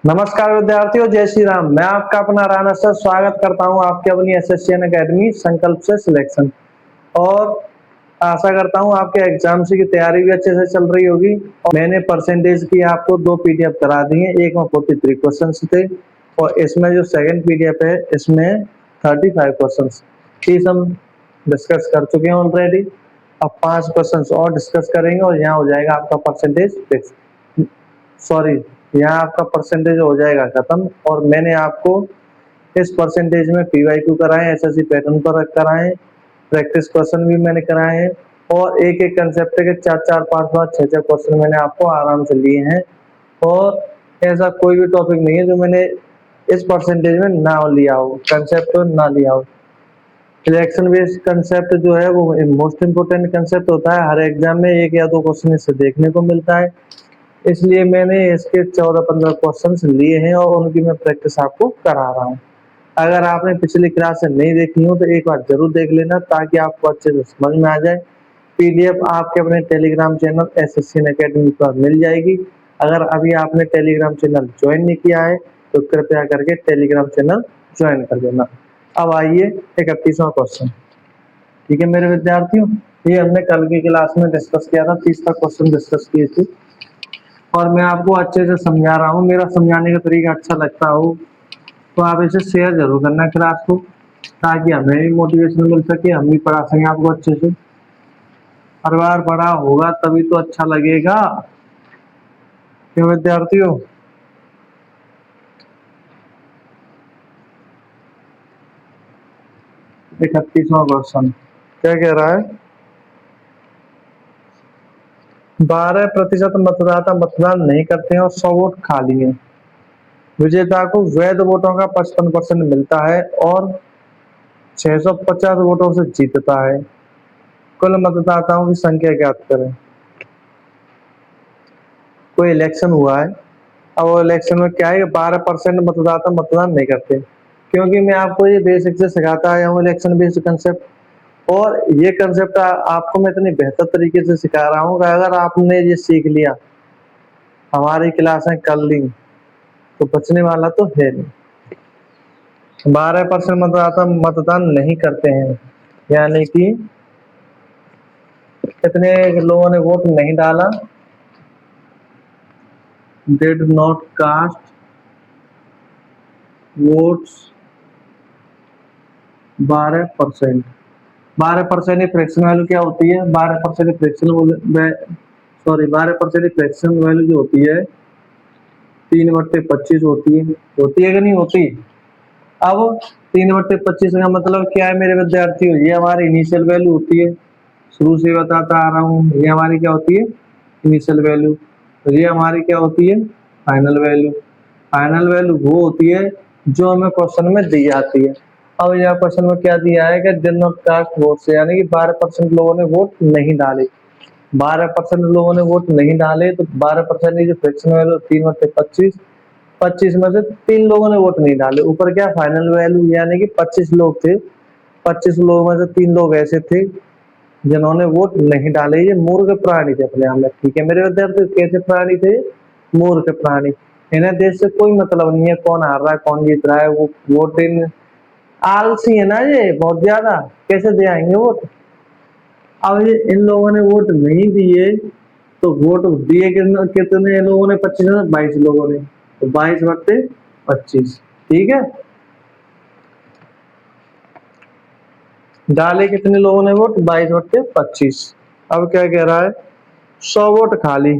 नमस्कार विद्यार्थियों, जय श्री राम। मैं आपका अपना राणा सर स्वागत करता हूं आपके अपनी एसएससीएन एकेडमी संकल्प से सिलेक्शन। और आशा करता हूं आपके एग्जाम्स की तैयारी भी अच्छे से चल रही होगी। और मैंने परसेंटेज की आपको 2 पीडीएफ करा दी है। एक में 43 क्वेश्चंस थे और इसमें जो सेकंड पीडीएफ है इसमें 35 क्वेश्चंस 30 हम डिस्कस कर चुके हैं ऑलरेडी। अब 5 क्वेश्चंस और डिस्कस करेंगे और यहाँ हो जाएगा आपका परसेंटेज फिक्स। सॉरी, यहाँ आपका परसेंटेज हो जाएगा खत्म। और मैंने आपको इस परसेंटेज में पीवाईक्यू कराए, एसएससी पैटर्न पर कराए, प्रैक्टिस क्वेश्चन भी मैंने कराए हैं और एक एक कंसेप्ट के 4-4, 5-5, 6-6 क्वेश्चन मैंने आपको आराम से लिए हैं। और ऐसा कोई भी टॉपिक नहीं है जो मैंने इस परसेंटेज में ना लिया हो, कंसेप्ट ना लिया हो। सिलेक्शन बेस्ड कंसेप्ट जो है वो मोस्ट इम्पोर्टेंट कंसेप्ट होता है। हर एग्जाम में 1 या 2 क्वेश्चन इससे देखने को मिलता है, इसलिए मैंने इसके 14-15 क्वेश्चंस लिए हैं और उनकी मैं प्रैक्टिस आपको करा रहा हूँ। अगर आपने पिछली क्लास से नहीं देखी हो तो एक बार जरूर देख लेना ताकि आपको अच्छे से समझ में आ जाए। पीडीएफ आपके अपने टेलीग्राम चैनल एसएससीएन एकेडमी पर मिल जाएगी। अगर अभी आपने टेलीग्राम चैनल ज्वाइन नहीं किया है तो कृपया करके टेलीग्राम चैनल ज्वाइन कर देना। अब आइए 31वां क्वेश्चन। ठीक है मेरे विद्यार्थियों, ये हमने कल की क्लास में डिस्कस किया था, 30 तक क्वेश्चन डिस्कस किए थे और मैं आपको अच्छे से समझा रहा हूँ। मेरा समझाने का तरीका अच्छा लगता हो तो आप इसे शेयर जरूर करना क्लास को, ताकि हमें भी मोटिवेशन मिल सके, हम भी पढ़ा सकें आपको अच्छे से। हर बार पढ़ा होगा तभी तो अच्छा लगेगा। क्यों विद्यार्थियों? 31वां क्वेश्चन क्या कह रहा है? 12% मतदाता मतदान नहीं करते हैं और 100 वोट खाली हैं। विजेता को वैध वोटों का 55% मिलता है और 650 वोटों से जीतता है। कुल मतदाताओं की संख्या ज्ञात करें। कोई इलेक्शन हुआ है, अब वो इलेक्शन में क्या है, 12% मतदाता मतदान नहीं करते। क्योंकि मैं आपको ये बेसिक से सिखाता आया हूँ इलेक्शन बेस्ड कंसेप्ट, और ये कंसेप्ट आपको मैं इतनी बेहतर तरीके से सिखा रहा हूँ कि अगर आपने ये सीख लिया, हमारी क्लासें कर ली, तो बचने वाला तो है नहीं। 12% मतदाता मतदान नहीं करते हैं, यानी कि कितने लोगों ने वोट नहीं डाला, did not cast votes 12%। 12% की फ्रैक्शन वैल्यू क्या होती है? 12% की फ्रैक्शन वैल्यू जो होती है 3/25 होती है कि नहीं होती? अब 3/25 का मतलब क्या है मेरे विद्यार्थियों? ये हमारी इनिशियल वैल्यू होती है, शुरू से बताता आ रहा हूँ। ये हमारी क्या होती है? Initial value. तो ये हमारी क्या होती है? Final value. फाइनल वैल्यू वो होती है जो हमें क्वेश्चन में दी जाती है। अब यहाँ क्वेश्चन में क्या दिया है कि डिड नॉट कास्ट वोट्स, यानी कि 12% लोगों ने वोट नहीं डाले। 12% लोगों ने वोट नहीं डाले तो 12% की जो फ्रैक्शन वैल्यू 3/25, 25 में से 3 लोगों ने वोट नहीं डाले। ऊपर क्या फाइनल वैल्यू, यानी कि 25 लोग थे, 25 लोगों में से 3 लोग ऐसे थे जिन्होंने वोट नहीं डाले। ये मूर्ख प्राणी थे अपने आप में। ठीक है मेरे विद्यार्थी, कैसे प्राणी थे? मूर्ख प्राणी। इन्हें देश से कोई मतलब नहीं है कौन हार रहा है कौन जीत रहा है। वो वोट इन आलसी है ना, ये बहुत ज्यादा, कैसे दे आएंगे वोट? अब ये इन लोगों ने वोट नहीं दिए तो वोट दिए कितने लोगों ने? 25 में 22 लोगों ने, तो 22/25। ठीक है, डाले कितने लोगों ने वोट? 22/25। अब क्या कह रहा है? 100 वोट खाली।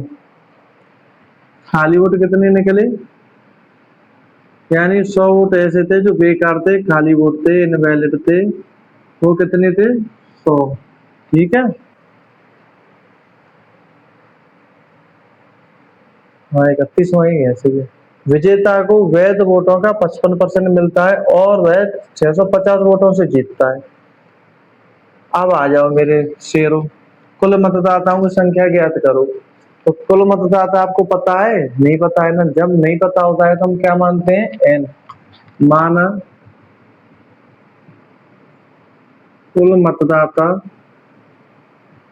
खाली वोट कितने निकले? यानी 100 वोट ऐसे थे जो बेकार थे, खाली वोट थे, इनवैलिड थे। वो कितने थे? 100। ठीक है, हाँ 31वां ही है ऐसे ही। विजेता को वैध वोटों का 55% मिलता है और वह 650 वोटों से जीतता है। अब आ जाओ मेरे शेरों, कुल मतदाताओं की संख्या ज्ञात करो। तो कुल मतदाता आपको पता है? नहीं पता है ना। जब नहीं पता होता है तो हम क्या मानते हैं? एन। माना कुल मतदाता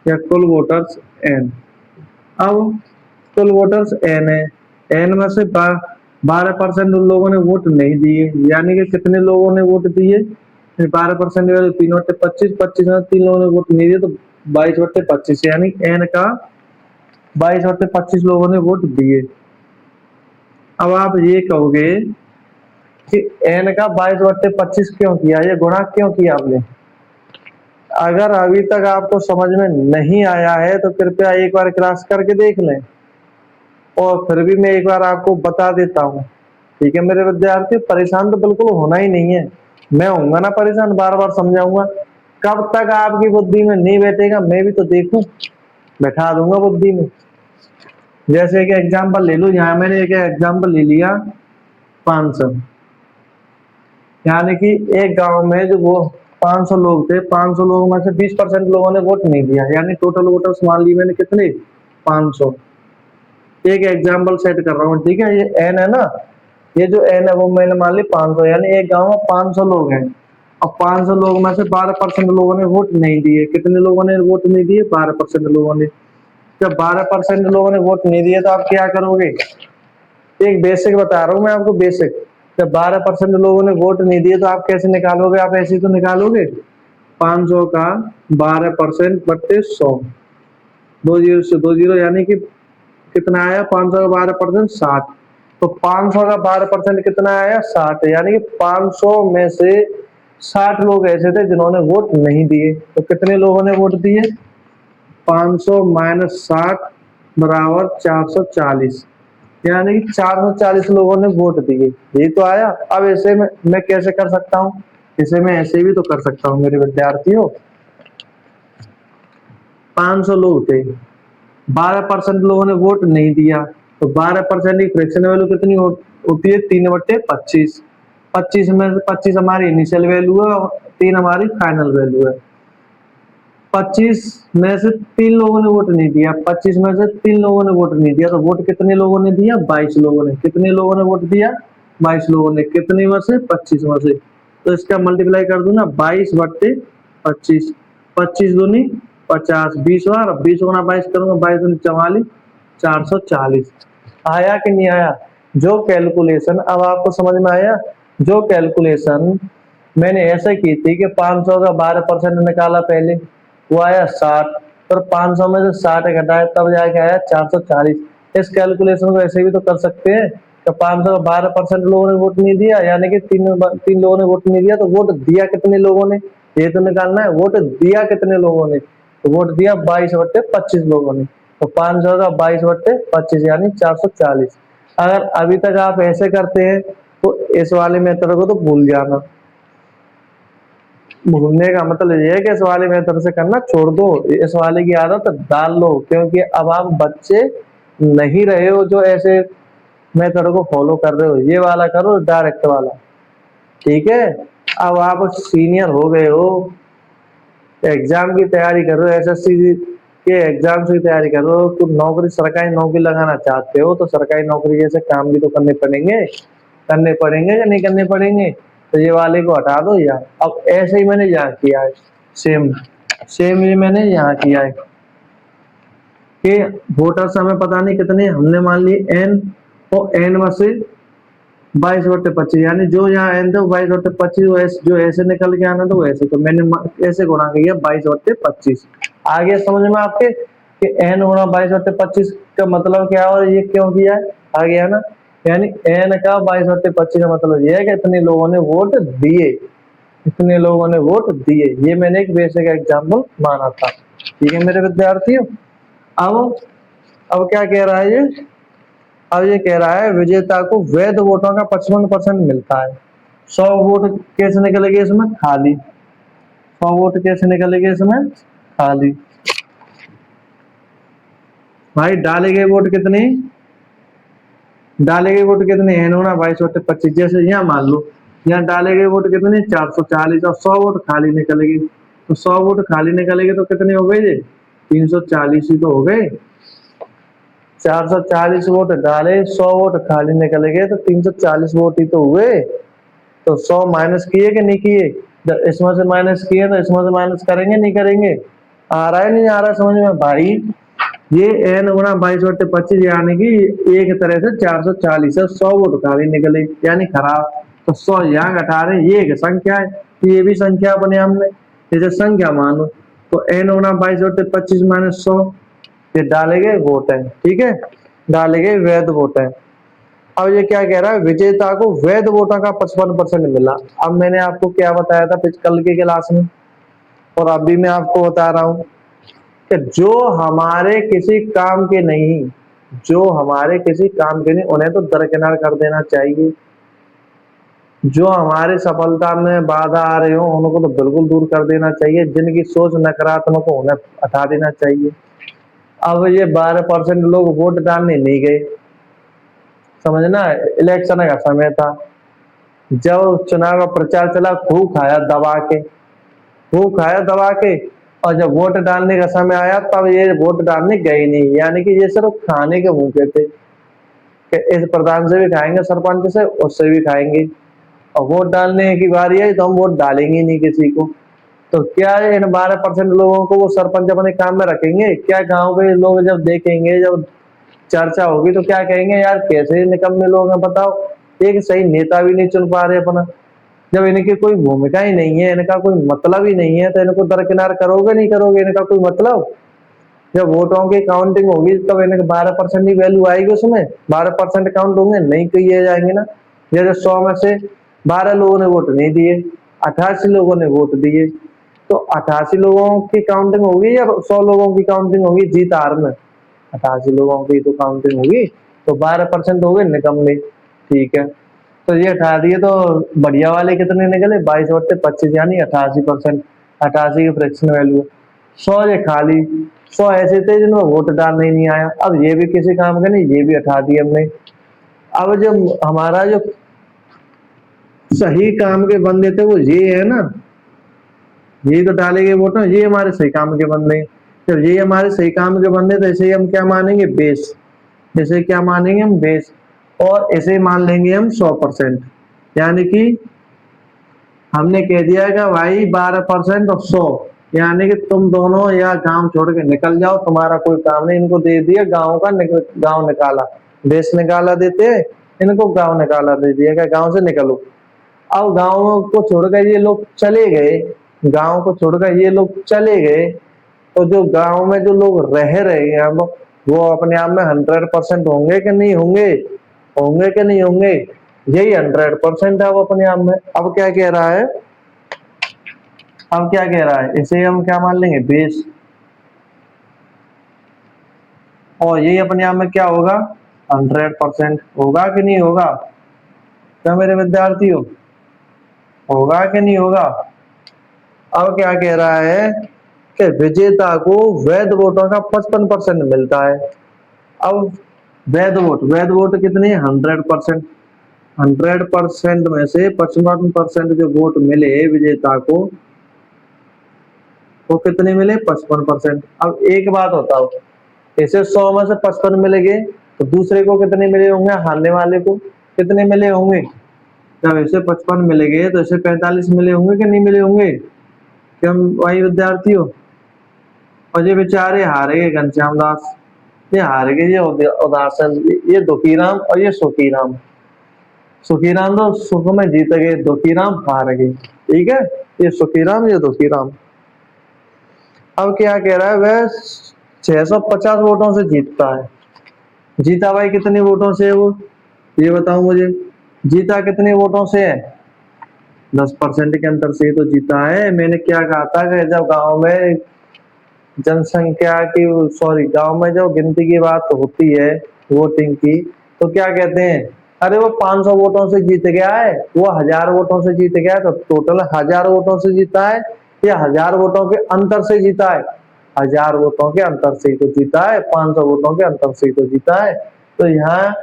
या कुल वोटर्स एन। अब कुल वोटर्स एन है, एन में से 12% उन लोगों ने वोट नहीं दिए, यानी कि कितने लोगों ने वोट दिए? 12% 3/25, 25 में 3 लोगों ने वोट नहीं दिए तो 22/25, यानी n का 22/25 लोगों ने वोट दिए। अब आप ये कहोगे कि n का 22/25 क्यों किया, ये गुणा क्यों किया आपने? अगर अभी तक आपको समझ में नहीं आया है तो कृपया एक बार क्रॉस करके देख लें, और फिर भी मैं एक बार आपको बता देता हूँ। ठीक है मेरे विद्यार्थी, परेशान तो बिल्कुल होना ही नहीं है, मैं होऊंगा ना परेशान, बार बार समझाऊंगा। कब तक आपकी बुद्धि में नहीं बैठेगा, मैं भी तो देखूं, बैठा दूंगा बुद्धि में। जैसे एक एग्जाम्पल ले लो, यहाँ मैंने एक एग्जाम्पल ले लिया 500, यानी कि एक गांव में जो वो 500 लोग थे, 500 लोगों में से 20% लोगों ने वोट नहीं दिया, यानी टोटल वोटर्स मान ली मैंने कितने? 500। एक एग्जाम्पल सेट कर रहा हूँ, ठीक है, ये एन है ना, ये जो एन है वो मैंने मान ली 500, यानी एक गांव में 500 लोग हैं। अब 500 लोगों में से 12% लोगों ने वोट नहीं दिए। कितने लोगों ने वोट नहीं दिए? 12% लोगों ने। जब 12% लोगों ने वोट नहीं दिए तो आप क्या करोगे? एक बेसिक बता रहा हूं मैं आपको, बेसिक। जब 12% लोगों ने वोट नहीं दिए तो आप कैसे निकालोगे? आप ऐसे ही तो निकालोगे, 500 का 12% बट्टे 100, 2 जीरो से 2 जीरो, यानी कि कितना आया? 500 का 12% 60। तो 500 का 12% कितना आया? 60, यानी कि 500 में से 60 लोग ऐसे थे जिन्होंने वोट नहीं दिए। तो कितने लोगों ने वोट दिए? 500 माइनस 60 बराबर 440, यानी कि 440 लोगों ने वोट दिए। यही तो आया। अब ऐसे में मैं कैसे कर सकता हूँ? इसे मैं ऐसे भी तो कर सकता हूँ मेरे विद्यार्थियों। 500 लोग थे, 12% लोगों ने वोट नहीं दिया, तो 12% की फ्रैक्शन वैल्यू कितनी होती है? 3/25। 25 में से 25 हमारी इनिशियल वैल्यू है और 3 हमारी फाइनल वैल्यू है। 25 में से 3 लोगों ने वोट नहीं दिया, 25 में से 3 लोगों ने वोट नहीं दिया, तो वोट कितने लोगों ने दिया? 22 लोगों ने। कितने लोगों ने वोट दिया? 22 लोगों ने। कितने में से? 25 में से। तो इसका मल्टीप्लाई कर दू ना, 22/25, 25 दूनी 50, 20 बार, 20 गुना 22 करूंगा, 22 दूनी 44, 440। आया कि नहीं आया? जो कैलकुलेशन अब आपको समझ में आया? जो कैलकुलेशन मैंने ऐसे की थी कि 500 का 12% निकाला पहले, वो आया 60, पर 500 में से 60 घटाया तब जाके आया 440। इस कैलकुलेशन को ऐसे भी तो कर सकते हैं, तो 500 का 12% लोगों ने वोट नहीं दिया, यानी कि तीन लोगों ने वोट नहीं दिया, तो वोट दिया कितने लोगों ने? ये तो निकालना है। वोट दिया कितने लोगों ने? तो वोट दिया 22/25 लोगों ने। तो 500 का 22/25 यानी 440। अगर अभी तक आप ऐसे करते हैं तो इस वाले मेथड को तो भूल जाना। भूलने का मतलब ये है कि इस वाले मेथड से करना छोड़ दो, इस वाले की आदत डाल लो, क्योंकि अब आप बच्चे नहीं रहे हो जो ऐसे मेथड को फॉलो कर रहे हो। ये वाला करो, डायरेक्ट वाला, ठीक है। अब आप सीनियर हो गए हो, एग्जाम की तैयारी कर रहे हो, एसएससी के एग्जाम की तैयारी कर रहे हो, तो नौकरी, सरकारी नौकरी लगाना चाहते हो, तो सरकारी नौकरी जैसे काम भी तो करने पड़ेंगे। करने पड़ेंगे या नहीं करने पड़ेंगे? तो ये वाले को हटा दो यार। अब ऐसे ही मैंने यहाँ किया है, सेम सेम ये मैंने यहाँ किया है कि वोटर्स हमें पता नहीं कितने, हमने मान ली n, और n में से 22/25, यानी जो यहाँ n थे वो 22/25, जो ऐसे निकल के आना था वो ऐसे, तो मैंने ऐसे गुणा किया 22/25। आगे समझ में आपके कि n गुणा 22/25 का मतलब क्या है और ये क्यों किया है? आ गया ना, यानी n का 22/25 का मतलब ये है कि इतने लोगों ने वोट दिए, इतने लोगों ने वोट दिए। ये मैंने एक बेसिक एग्जाम्पल माना था, ठीक है मेरे विद्यार्थियों। अब क्या कह रहा है ये? अब ये कह रहा है विजेता को वैध वोटों का 55% मिलता है। 100 वोट कैसे निकलेंगे इसमें? खाली। 100 वोट कैसे निकलेंगे इसमें? खाली। भाई डाले गए वोट कितने? डाले गए वोट कितने? n गुणा 22/25। जैसे यहाँ मान लो, यहाँ डाले गए वोट कितने? 440, और 100 वोट खाली निकलेगी। तो 100 वोट खाली निकलेंगे तो कितने हो गए? ये 340 ही तो हो गए। 440 वोट डाले, 100 वोट खाली निकल गए, तो 340 वोट ही तो हुए। तो 100 माइनस किए कि नहीं किए? जब इसमें से माइनस किए तो इसमें से माइनस करेंगे नहीं करेंगे? आ रहा है नहीं आ रहा है समझ में भाई? ये n गुना 22/25 यानी कि एक तरह से 440 है, 100 वोट खाली निकले यानी खराब। तो 100 यहाँ घटा रहे, ये एक संख्या है, ये भी संख्या अपने आप में, जैसे संख्या मानो तो n गुना 22/25 माइनस 100 ये डाले गए वोट है, ठीक है, डाले गए वैध वोट है। अब ये क्या कह रहा है, विजेता को वैध वोटों का 55% मिला। अब मैंने आपको क्या बताया था कल के क्लास में, और अभी मैं आपको बता रहा हूं कि जो हमारे किसी काम के नहीं, जो हमारे किसी काम के नहीं, उन्हें तो दरकिनार कर देना चाहिए। जो हमारे सफलता में बाधा आ रहे हो उनको तो बिल्कुल दूर कर देना चाहिए। जिनकी सोच नकारात्मक हो उन्हें हटा देना चाहिए। अब ये 12% लोग वोट डालने नहीं गए, समझना, इलेक्शन का समय था, जब चुनाव का प्रचार चला खूब खाया दबा के, खूब खाया दबा के, और जब वोट डालने का समय आया तब ये वोट डालने गए नहीं। यानी कि ये सिर्फ खाने के भूखे थे कि इस प्रधान से भी खाएंगे, सरपंच से, उससे भी खाएंगे, और वोट डालने की बारी आई तो हम वोट डालेंगे नहीं किसी को। तो क्या इन 12% लोगों को वो सरपंच अपने काम में रखेंगे? क्या गांव के लोग जब देखेंगे, जब चर्चा होगी तो क्या कहेंगे, यार कैसे निकम्मे लोग हैं बताओ, एक सही नेता भी नहीं चुन पा रहे अपना। जब इनकी कोई भूमिका ही नहीं है, इनका कोई मतलब ही नहीं है, तो इनको दरकिनार करोगे नहीं करोगे, इनका कोई मतलब। जब वोटों की काउंटिंग होगी तब इनके 12% ही वैल्यू आएगी, उसमें 12% काउंट होंगे, नहीं किए जाएंगे ना। जैसे 100 में से 12 लोगों ने वोट नहीं दिए, 88 लोगों ने वोट दिए, तो 88 लोगों की काउंटिंग होगी या 100 लोगों की काउंटिंग होगी जीत हार में? 88 लोगों की तो काउंटिंग होगी, तो 12% हो गए निकम्मे, ठीक है। तो ये 88 तो बढ़िया वाले कितने निकले, 22/25 यानी 88%, 88 की फ्रैक्शन वैल्यू। 100 ये खाली, 100 ऐसे थे जिनमें वोट डालने नहीं आया, अब ये भी किसी काम के नहीं, ये भी हटा दिए हमने। अब जो हमारा जो सही काम के बंदे थे वो ये है ना, ये तो डाले गए वोट ना, ये हमारे सही काम के बंदे। जब ये हमारे सही काम के बंदे तो इसे हम क्या मानेंगे, बेस, इसे क्या मानेंगे हम, बेस, और इसे मान लेंगे हम 100%। यानी कि हमने कह दिया कि भाई 12% और 100, यानी कि तुम दोनों या गांव छोड़ के निकल जाओ, तुम्हारा कोई काम नहीं। इनको दे दिया गांव का गांव निकाला, देश निकाला देते, इनको गांव निकाला दे दिया कि गांव से निकलो। अब गांव को छोड़कर ये लोग चले गए, गांव को छोड़कर ये लोग चले गए, तो जो गांव में जो लोग रह रहे हैं अब वो अपने आप में 100% होंगे कि नहीं होंगे, होंगे कि नहीं होंगे, यही 100% है अब अपने आप में। अब क्या कह रहा है, अब क्या कह रहा है, इसे हम क्या मान लेंगे, बेस, और यही अपने आप में क्या होगा, 100% होगा कि नहीं होगा, क्या मेरे विद्यार्थियों, होगा कि नहीं होगा? अब क्या कह रहा है कि विजेता को वैध वोटों का 55% मिलता है। अब वैध वोट कितने, 100%, 100% में से 55% जो वोट मिले विजेता को, वो कितने मिले, 55%। अब एक बात बताओ, इसे 100 में से 55 मिले गए, तो दूसरे को कितने मिले होंगे, हारने वाले को कितने मिले होंगे? जब इसे 55 मिले गए तो इसे 45 मिले होंगे कि नहीं मिले होंगे? क्या भाई विद्यार्थियों? और ये बेचारे हारे गए, घनश्याम दास, ये हार गए, ये उदासन, ये दुखीराम और ये सुखीराम। सुखीराम तो सुख में जीत गए, दुखीराम हार गए, ठीक है, ये सुखीराम ये दुखीराम। अब क्या कह रहा है, वह 650 वोटों से जीतता है। जीता भाई कितने वोटों से है वो, ये बताओ मुझे, जीता कितने वोटों से है? 10% के अंतर से तो जीता है। मैंने क्या कहा था कि जब गांव में जनसंख्या की, सॉरी, गांव में जो गिनती की बात होती है वोटिंग की, तो क्या कहते हैं, अरे वो 500 वोटों से जीत गया है, वो 1000 वोटों से जीत गया है, तो टोटल 1000 वोटों से जीता है या 1000 वोटों के अंतर से जीता है? 1000 वोटों के अंतर से ही तो जीता है, 500 वोटों के अंतर से ही तो जीता है। तो यहाँ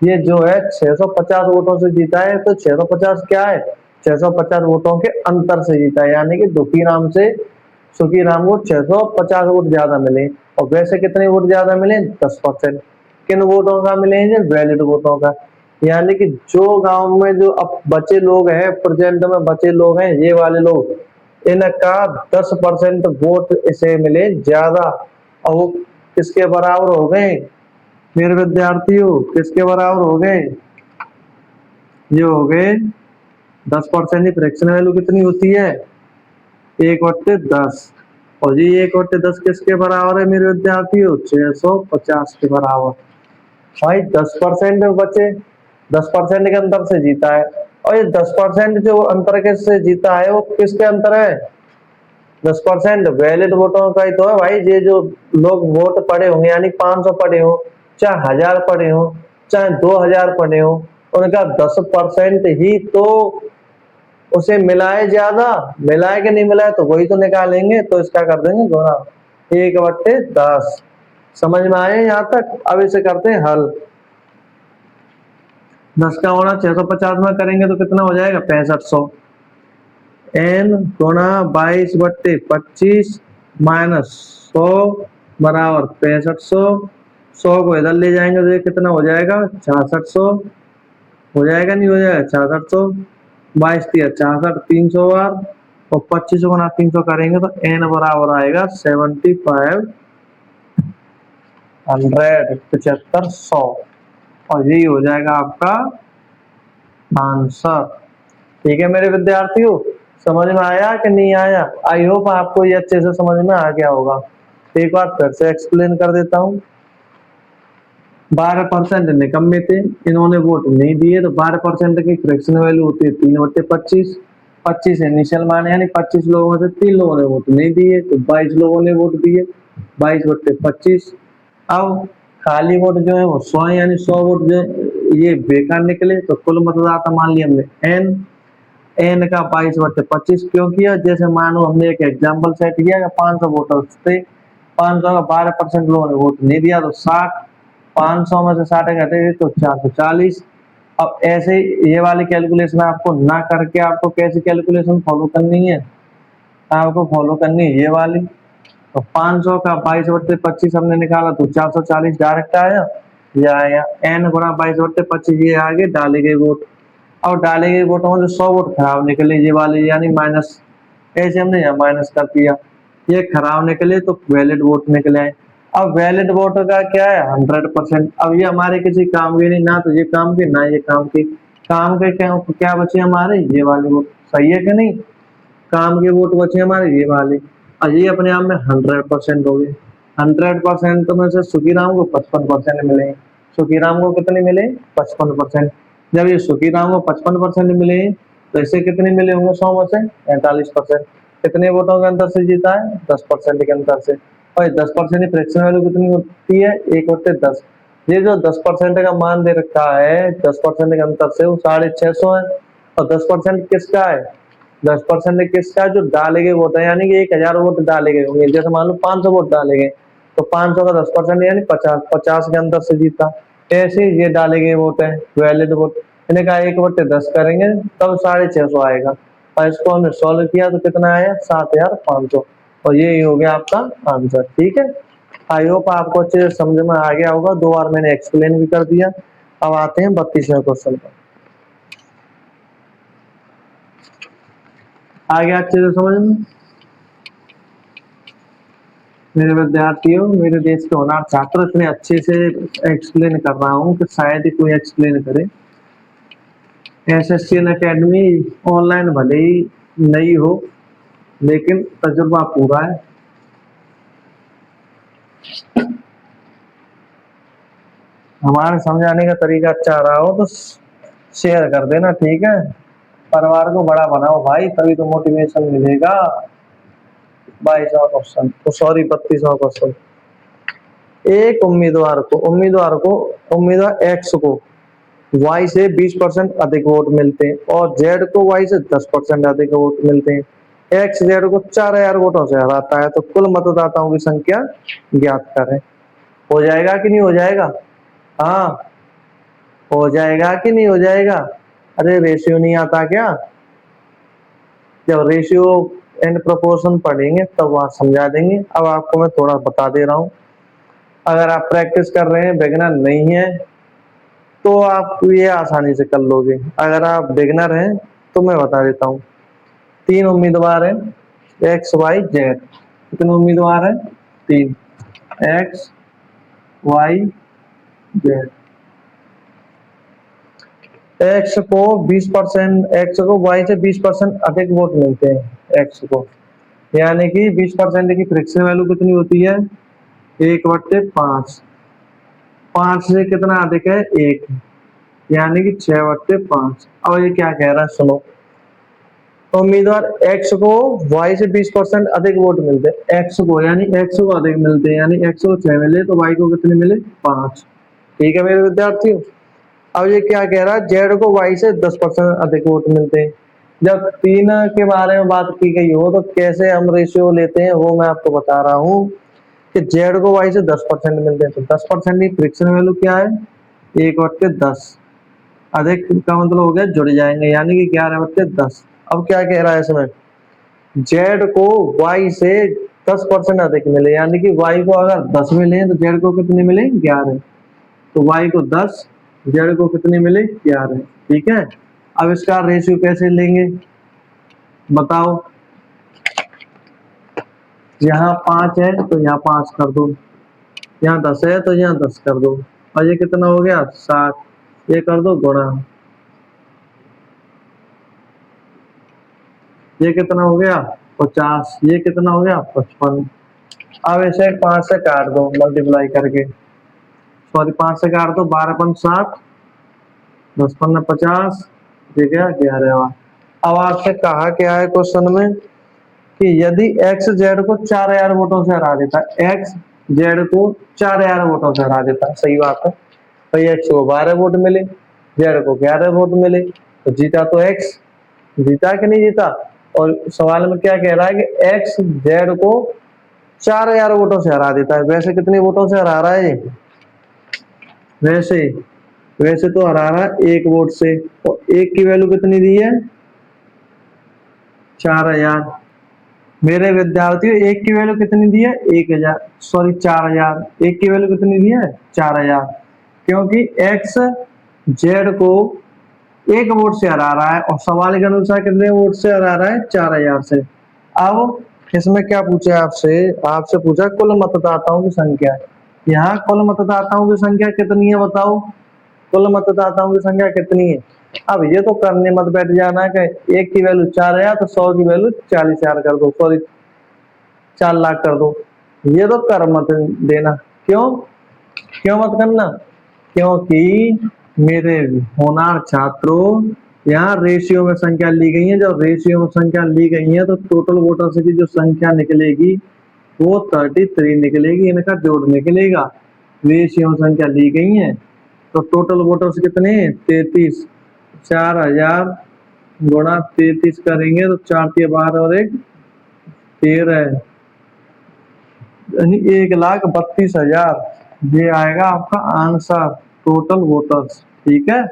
ये जो है 650 वोटों से जीता है, तो 650 क्या है, 650 वोटों के अंतर से जीता है, यानी कि दुखीराम से सुखीराम को 650 वोट ज्यादा मिले। और वैसे कितने वोट ज्यादा मिले, 10%। किन वोटों का मिले हैं, वैलिड वोटों का। यानी कि जो गांव में जो अब बचे लोग हैं, प्रेजेंट में बचे लोग हैं, ये वाले लोग, इनका 10% वोट इसे मिले ज्यादा, और वो किसके बराबर हो गए मेरे विद्यार्थियों? किसके बराबर हो गए? ये हो गए 10% की फ्रैक्शन वैल्यू कितनी होती है? 1/10। और ये 1/10 किसके बराबर है मेरे विद्यार्थियों? 650 के बराबर। भाई 10% बचे, 10% के अंतर से जीता है। और ये 10% जो अंतर के से जीता है वो किसके अंतर है? 10% वैलिड वोटों का ही तो है भाई। ये जो लोग वोट पड़े होंगे, यानी 500 पड़े हो, चाहे 1000 पड़े हो, चाहे 2000 पड़े हो, उनका 10% ही तो उसे मिला है। ज्यादा मिला है कि नहीं मिला है तो वही तो निकालेंगे। तो इसका कर देंगे गुणा 1/10। समझ में आए यहाँ तक? अब इसे करते हैं हल। 10 का गुणा 650 में करेंगे तो कितना हो जाएगा? 6500। n गुणा 22/25 माइनस 100 बराबर 6500। 100 को इधर ले जाएंगे तो ये कितना हो जाएगा? 6600 हो जाएगा, नहीं हो जाएगा? 6600 22 दिया 66, 300 बार, और 25 गुना 300 करेंगे तो n बराबर आएगा 7500, 7500। और यही हो जाएगा आपका आंसर। ठीक है मेरे विद्यार्थियों, समझ में आया कि नहीं आया? आई होप आपको ये अच्छे से समझ में आ गया होगा। एक बार फिर से एक्सप्लेन कर देता हूँ। 12% निकम्मे थे, इन्होंने वोट नहीं दिए, तो 12% की फ्रैक्शन वैल्यू होती है 3/25। 25 इनिशियल मान है, यानी 25 लोगों में से 3 लोगों ने वोट नहीं दिए, तो 22 लोगों ने वोट दिए। 22/25। अब खाली वोट जो है वो 100 है, यानी 100 वोट जो ये बेकार निकले, तो कुल मतदाता मान लिया हमने n का 22/25 क्यों किया? जैसे मानो हमने एक एग्जाम्पल सेट किया कि 500 वोटर्स थे, 500 का 12% लोगों ने वोट नहीं दिया तो 60, 500 में से 60 घटेगी तो 440। अब ऐसे ये वाली कैलकुलेशन आपको ना करके आपको कैसी कैलकुलेशन फॉलो करनी है? आपको फॉलो करनी है ये वाली। तो 500 का 22/25 हमने निकाला तो 440 डायरेक्ट आया, या आया n गुणा 22/25, ये आगे डाले गए वोट। और डाले गए वोटों में जो 100 वोट खराब निकले ये वाले, यानी माइनस, ऐसे हमने यहाँ माइनस कर दिया। ये खराब निकले तो वैलिड वोट निकले हैं। अब वैलिड वोट का क्या है? 100%। अब ये हमारे किसी काम के नहीं, ना तो ये काम के ना ये काम के। काम के क्या बचे हमारे? ये वाले वोट। सही है कि नहीं? काम के वोट बचे हमारे ये वाले, और ये अपने आप में 100% हो गए। 100% में से सुखीराम को 55% मिले। सुखीराम को कितने मिले? 55%। जब ये सुखीराम को 55% मिले तो इसे कितने मिले होंगे 100 में से? 45%। कितने वोटों के अंतर से जीता है? 10% के अंतर से। और 10% की फ्रैक्शन वैल्यू कितनी होती है? 1/10। ये जो 10% का मान दे रखा है 10% के अंतर से, वो 650 है। और 10% किसका है? 10% किसका? जो डाले गए वोट है, यानी कि 1000 वोट डाले गए होंगे, जैसे मान लो 500 वोट डाले गए, तो 500 का 10% यानी 50 के अंतर से जीता। ऐसे ही ये डाले गए वोट है वैलिड वोट, इन्हें का 1/10 करेंगे तब 650 आएगा। और इसको हमने सॉल्व किया तो कितना आया? 7500। और ये हो गया आपका आंसर। ठीक है, आई होप आपको अच्छे से समझ में आ गया होगा। 2 बार मैंने एक्सप्लेन भी कर दिया। अब आते हैं 32वें क्वेश्चन पर। आ गया अच्छे से समझ में मेरे विद्यार्थियों? मेरे देश के होनहार छात्र, इतने अच्छे से एक्सप्लेन कर रहा हूँ कि शायद ही कोई एक्सप्लेन करे। एसएससीएन एकेडमी ऑनलाइन भले ही नहीं हो, लेकिन तजुर्बा पूरा है। हमारे समझाने का तरीका अच्छा रहा हो तो शेयर कर देना, ठीक है? परिवार को बड़ा बनाओ भाई, तभी तो मोटिवेशन मिलेगा। 22वां क्वेश्चन, तो सॉरी 32वां क्वेश्चन। एक उम्मीदवार एक्स को वाई से 20% अधिक वोट मिलते हैं और जेड को वाई से 10% अधिक वोट मिलते हैं। एक्स जेड को 4000 वोटों से हराता है, तो कुल मतदाताओं की संख्या ज्ञात करें। हो जाएगा कि नहीं हो जाएगा? हाँ, हो जाएगा कि नहीं हो जाएगा? अरे रेशियो नहीं आता क्या? जब रेशियो एंड प्रोपोर्शन पढ़ेंगे तब वहां समझा देंगे। अब आपको मैं थोड़ा बता दे रहा हूँ। अगर आप प्रैक्टिस कर रहे हैं, बिगिनर नहीं है, तो आप ये आसानी से कर लोगे। अगर आप बिगिनर हैं तो मैं बता देता हूँ। 3 उम्मीदवार हैं, एक्स वाई जेड। कितने उम्मीदवार हैं? 3। X Y Z. एक्स को 20%, एक्स को वाई से 20% अधिक वोट मिलते हैं एक्स को, यानी कि 20% की फ्रिक्शन वैल्यू कितनी होती है? 1/5। 5 से कितना अधिक है? 1, यानी कि 6/5। अब ये क्या कह रहा है सुनो। तो उम्मीदवार एक्स को वाई से 20% अधिक वोट मिलते हैं, एक्स को यानी एक्स को अधिक मिलते हैं, यानी एक्स को 6 मिले तो वाई को कितने मिले? 5। ठीक है मेरे विद्यार्थियों। अब ये क्या कह रहा है? जेड को वाई से 10% अधिक वोट मिलते हैं। जब 3 के बारे में बात की गई हो तो कैसे हम रेशियो लेते हैं वो मैं आपको बता रहा हूँ कि जेड को वाई से 10% मिलते हैं, तो 10% की फ्रिक्शन वैल्यू क्या है? 1/10। अधिक का मतलब हो गया जुड़ जाएंगे, यानी कि 11/10। अब क्या कह रहा है इसमें? जेड को वाई से 10% अधिक मिले, यानी कि वाई को अगर 10 मिले तो जेड को कितने मिले? 11। तो वाई को 10, जेड को कितने मिले? 11। ठीक है। अब इसका रेशियो कैसे लेंगे बताओ? यहाँ 5 है तो यहाँ 5 कर दो, यहाँ 10 है तो यहाँ 10 कर दो, और ये कितना हो गया? 60। ये कर दो गुणा, ये कितना हो गया? 50। ये कितना हो गया? 55। अब इसे 5 से काट दो मल्टीप्लाई करके, सॉरी 5 से काट दो, 12×5 = 60, 10×5 = 50, ठीक है 11। अब आपसे कहा क्या है क्वेश्चन में कि यदि एक्स जेड को 4000 वोटों से हरा देता है, एक्स जेड को 4000 वोटों से हरा देता है, सही बात है भाई। एक्स को 12 वोट मिले, जेड को 11 वोट मिले, तो जीता तो एक्स, जीता कि नहीं जीता? और सवाल में क्या कह रहा है कि एक्स जेड को 4000 वोटों से हरा देता है। वैसे कितने वोटों से हरा रहा है? वैसे वैसे तो हरा रहा है 1 वोट से, और एक की वैल्यू कितनी दी है? 4000। मेरे विद्यार्थियों एक की वैल्यू कितनी दी है? 1000, सॉरी 4000। एक की वैल्यू कितनी दी है? 4000, क्योंकि एक्स जेड को 1 वोट से हरा रहा है, और सवाल के अनुसार कितने वोट से हरा रहा है? 4000 से। अब इसमें क्या पूछा आपसे? आपसे पूछा कुल मतदाताओं की संख्या। यहाँ कुल मतदाताओं की संख्या कितनी है बताओ? कुल मतदाताओं की संख्या कितनी है? अब ये तो करने मत बैठ जाना कि एक की वैल्यू 4000 तो 100 की वैल्यू 40,000 कर दो, सॉरी 4 लाख कर दो। ये तो कर मत देना। क्यों? क्यों मत करना? क्योंकि मेरे होनहार छात्रों, यहाँ रेशियो में संख्या ली गई है। जब रेशियो में संख्या ली गई है तो टोटल वोटर्स की जो संख्या निकलेगी वो 33 निकलेगी, इनका जोड़ निकलेगा। रेशियो में संख्या ली गई है तो टोटल वोटर्स कितने? 33। 4000 गुणा 33 करेंगे तो 4 × 12 और 1 13, यानी 1,32,000। ये आएगा आपका आंसर, टोटल वोटर्स। ठीक है।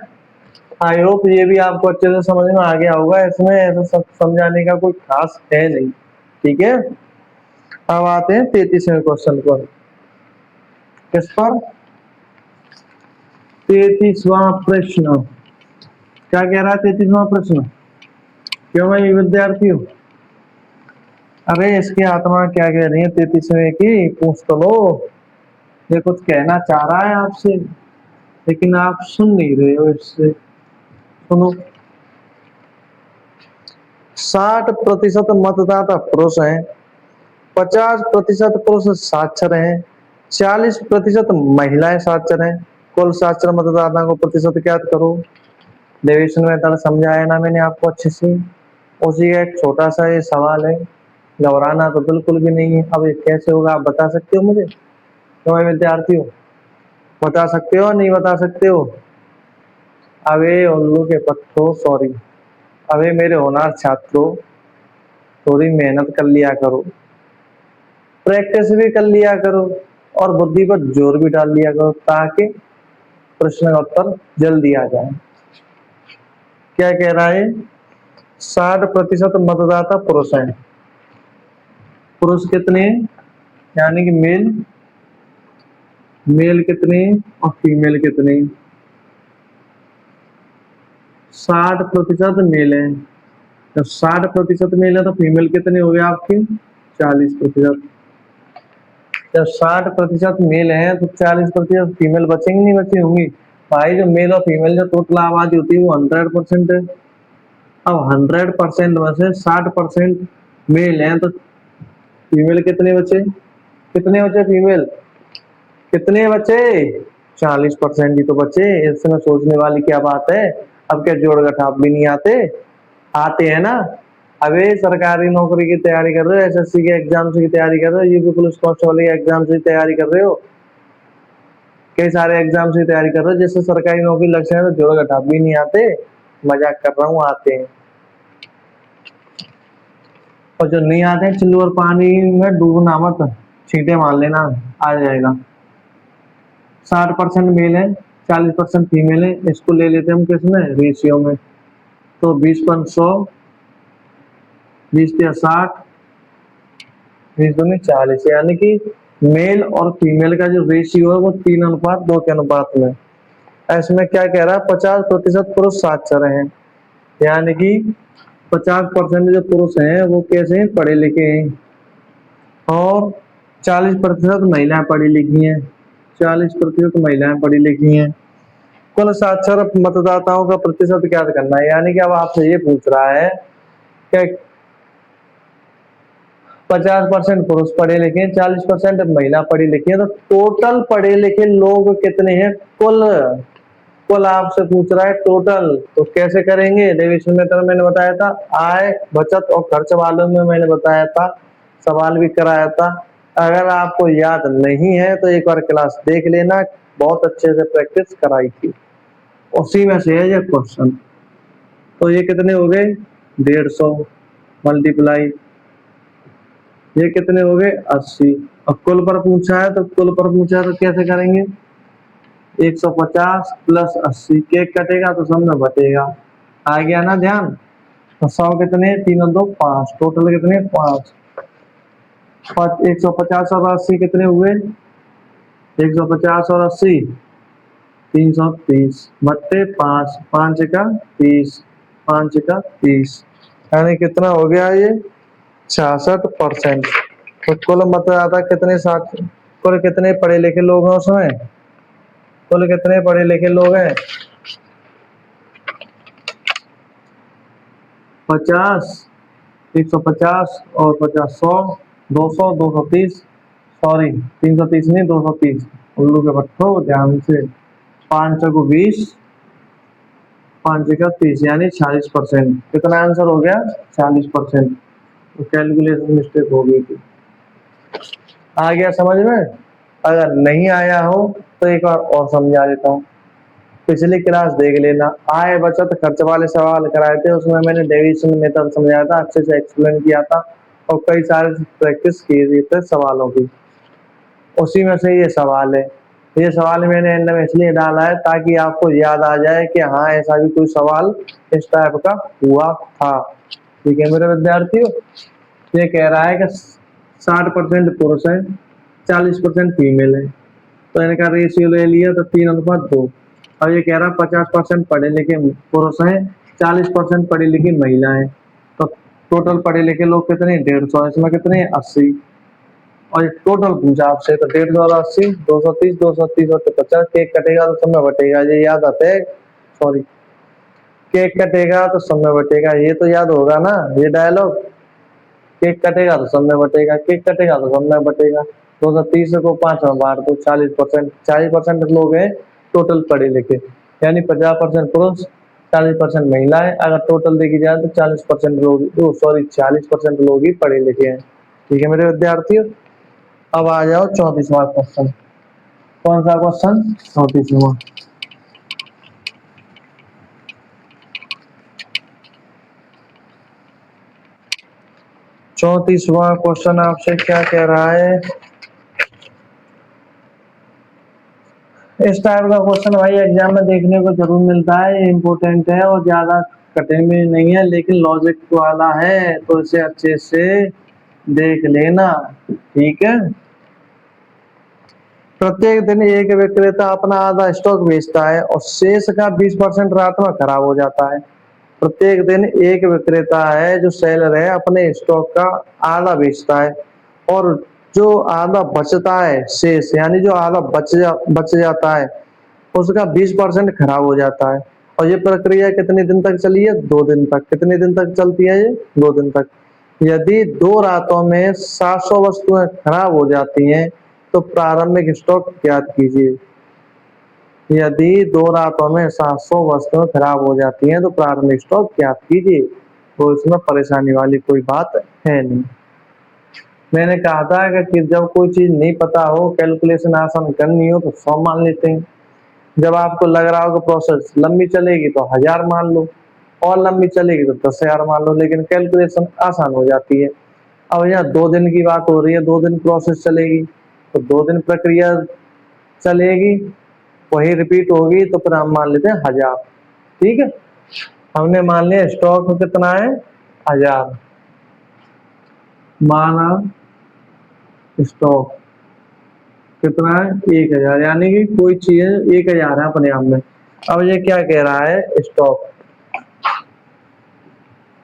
आई होप ये भी आपको अच्छे से समझ में आ गया होगा। इसमें ऐसा सब समझाने का कोई खास है नहीं। ठीक है। अब आते हैं 33वें क्वेश्चन पर। किस पर? 33वां प्रश्न। क्या कह रहा है 33वां प्रश्न? क्यों भाई विद्यार्थियों? अरे इसकी आत्मा क्या कह रही है 33वें की? पूछ तो लो। ये कुछ कहना चाह रहा है आपसे, लेकिन आप सुन नहीं रहे हो। इससे सुनो। 60% मतदाता पुरुष हैं, 50% पुरुष साक्षर हैं, 40% महिलाएं साक्षर हैं। कुल साक्षर मतदाताओं को प्रतिशत ज्ञात करो। डेविएशन मेथड समझाया ना मैंने आपको अच्छे से? उसी का एक छोटा सा ये सवाल है, घबराना तो बिल्कुल भी नहीं है। अब ये कैसे होगा आप बता सकते हो मुझे? क्यों विद्यार्थियों, बता सकते हो नहीं बता सकते हो? अबे उल्लू के पत्तों, सॉरी, अबे मेरे होनहार छात्रों, थोड़ी मेहनत कर लिया करो, प्रैक्टिस भी कर लिया करो, और बुद्धि पर जोर भी डाल लिया करो, ताकि प्रश्न का उत्तर जल्दी आ जाए। क्या कह रहा है? 60% मतदाता पुरुष हैं। पुरुष कितने? यानी कि मेल, मेल कितने और फीमेल कितने? 60% मेल है। जब 60% मेल है तो फीमेल कितने हो गए आपके? 40%। जब 60% मेल है तो 40% फीमेल बचेंगी नहीं बची होंगी। भाई जो मेल और फीमेल जो टोटल आबादी होती है वो 100% है। अब 100% में से 60% मेल है तो फीमेल कितने बचे? कितने बचे फीमेल? कितने बचे? 40% ही तो बचे। इसमें सोचने वाली क्या बात है? अब क्या जोड़ घटाव भी नहीं आते? आते हैं ना। अबे सरकारी नौकरी की तैयारी कर रहे हो, एसएससी के एग्जाम की तैयारी कर रहे हो, यूपी पुलिस कांस्टेबल के एग्जाम की तैयारी कर रहे हो, कई सारे एग्जाम की तैयारी कर रहे हो जिससे सरकारी नौकरी लग जाए तो जोड़ घटाव भी नहीं आते। मजाक कर रहा हूँ, आते हैं। और जो नहीं आते हैं चिल्लू और पानी में डूबना मत, छींटे मार लेना, आ जाएगा। 60% मेल है, 40% फीमेल है, इसको ले लेते हैं हम किसमें? रेशियो में। तो 20/100, 20/60, 20/40, यानी कि मेल और फीमेल का जो रेशियो है वो 3:2 के अनुपात में। इसमें क्या कह रहा है? 50% पुरुष साक्षर हैं, यानी कि 50% जो पुरुष हैं वो कैसे हैं? पढ़े लिखे हैं, और 40% महिलाएं पढ़ी लिखी हैं। 40% महिलाएं पढ़ी लिखी हैं। कुल साक्षर मतदाताओं का प्रतिशत ज्ञात करना है, यानी कि अब आपसे ये पूछ रहा है कि 50% पुरुष पढ़े लिखे हैं, 40% महिला पढ़ी लिखी है, तो टोटल पढ़े लिखे लोग कितने हैं? कुल कुल आपसे पूछ रहा है टोटल। तो कैसे करेंगे? डिविजन मेथड मैंने बताया था, आय बचत और खर्च वालों में मैंने बताया था, सवाल भी कराया था। अगर आपको याद नहीं है तो एक बार क्लास देख लेना, बहुत अच्छे से प्रैक्टिस कराई थी, उसी में से है ये क्वेश्चन। तो ये कितने हो गए? 150 मल्टीप्लाई, ये कितने हो गए? 80। और कुल पर पूछा है तो कैसे करेंगे? 150 + 80, केक कटेगा तो सब में बटेगा। आ गया ना ध्यान? तो 100 कितने? 3 और 2 5, टोटल कितने? 5। 150 और 80 कितने हुए? 150 और 80 330 बट्टे 5, 5 का 30, 5 का 30, यानी कितना हो गया ये? 66%। तो कुल मतदाता कितने? 60। कुल कितने पढ़े लिखे लोग हैं उसमें? कुल कितने पढ़े लिखे लोग हैं? 50, 150 और 50, 100, 200, 230, सॉरी 330 नहीं 230, उल्लू के बट्टो ध्यान से। 5 को 20, 5 का 30, यानी 40%। कितना आंसर हो गया? 40%। तो कैलकुलेशन मिस्टेक हो गई थी। आ गया समझ में? अगर नहीं आया हो तो एक बार और समझा देता हूँ, पिछली क्लास देख लेना, आय बचत खर्च वाले सवाल कराए थे, उसमें मैंने डेविएशन मेथड समझाया था, अच्छे से एक्सप्लेन किया था, और कई सारे प्रैक्टिस किए थे सवालों की। उसी में से ये सवाल है। ये सवाल मैंने एंड में इसलिए डाला है ताकि आपको याद आ जाए कि हाँ ऐसा भी कोई सवाल इस टाइप का हुआ था। ठीक है मेरे विद्यार्थियों, ये कह रहा है कि 60% पुरुष है, 40% फीमेल है, तो इनका रेशियो ले लिया तो 3:2। अब ये कह रहा है 50% पढ़े लिखे पुरुष हैं, 40% पढ़ी लिखी महिला है, तो टोटल पढ़े लिखे लोग कितने? 150, इसमें कितने? 80। और ये टोटल पूछा आपसे तो 150 और 80, 230, 230 और 50, केक कटेगा तो सब में बटेगा, ये याद आता है? सॉरी, केक कटेगा तो सब में बटेगा, ये तो याद होगा ना ये डायलॉग? केक कटेगा तो सब में बटेगा, केक कटेगा तो सब में बटेगा। 230 को 5 में बांट दो, 40%। 40% लोग हैं टोटल पढ़े लिखे, यानी 50% पुरुष, 40% महिलाएं। अगर टोटल देखी जाए तो 40% लोग, सॉरी 40% लोग ही पढ़े लिखे हैं। ठीक है मेरे विद्यार्थियों, अब आ जाओ 34वां क्वेश्चन। कौन सा क्वेश्चन? 34वां। 34वां क्वेश्चन आपसे क्या कह रहा है? इस टाइप का क्वेश्चन भाई एग्जाम में देखने को जरूर मिलता है, इम्पोर्टेंट है और ज्यादा कठिन भी नहीं है, लेकिन लॉजिक वाला है, तो इसे अच्छे से देख लेना। ठीक है, प्रत्येक दिन एक विक्रेता अपना आधा स्टॉक बेचता है और शेष का 20% रात में खराब हो जाता है। प्रत्येक दिन एक विक्रेता है जो सेलर है, अपने स्टॉक का आधा बेचता है और जो आधा बचता है शेष, यानी जो आधा बच जाता है उसका 20% खराब हो जाता है। और ये प्रक्रिया कितने दिन तक चली है? 2 दिन तक। कितने दिन तक चलती है ये? 2 दिन तक। यदि 2 रातों में 700 वस्तुएं खराब हो जाती हैं तो प्रारंभिक स्टॉक ज्ञात कीजिए। यदि 2 रातों में 700 वस्तुएं खराब हो जाती हैं तो प्रारंभिक स्टॉक ज्ञात कीजिए। तो इसमें परेशानी वाली कोई बात है नहीं। मैंने कहा था कि जब कोई चीज नहीं पता हो, कैलकुलेशन आसान करनी हो तो 100 मान लेते हैं। जब आपको लग रहा हो कि प्रोसेस लंबी चलेगी तो 1000 मान लो, और लंबी चलेगी तो 10,000 मान लो, लेकिन कैलकुलेशन आसान हो जाती है। अब यहाँ 2 दिन की बात हो रही है, 2 दिन प्रोसेस चलेगी तो 2 दिन प्रक्रिया चलेगी, वही रिपीट होगी, तो फिर हम मान लेते हैं 1000। ठीक है, हमने मान लिया स्टॉक कितना है? 1000 माना। स्टॉक कितना है? 1000, यानी कि कोई चीज 1000 है अपने आप में। अब ये क्या कह रहा है? स्टॉक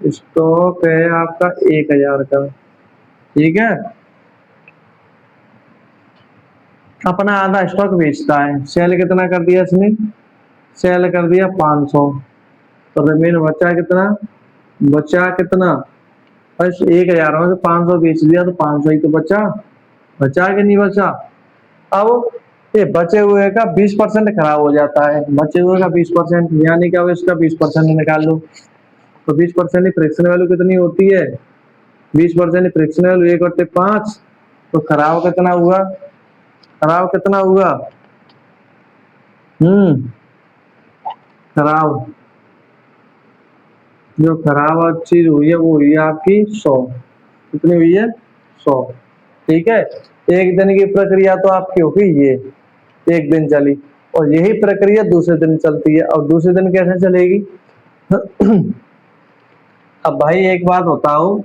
स्टॉक है आपका 1000 का। ठीक है, अपना आधा स्टॉक बेचता है। सेल कितना कर दिया इसने? सेल कर दिया 500, तो रिमेन बचा कितना? बचा कितना? बस 1000 में से 500 बेच दिया तो 500 ही तो बचा। बचा कि नहीं बचा? अब ये बचे हुए का 20% खराब हो जाता है। बचे हुए का 20%, यानी कि अब इसका 20% निकाल लो। तो 20% की फ्रैक्शन वैल्यू कितनी होती है? 20% की फ्रैक्शन वैल्यू 1/5। तो खराब कितना हुआ? खराब कितना हुआ? खराब, जो खराब चीज हुई है वो हुई है आपकी 100। कितनी हुई है? 100। ठीक है, एक दिन की प्रक्रिया तो आपकी हो गई ये, एक दिन चली, और यही प्रक्रिया दूसरे दिन चलती है। और दूसरे दिन कैसे चलेगी? अब भाई एक बात बताओ,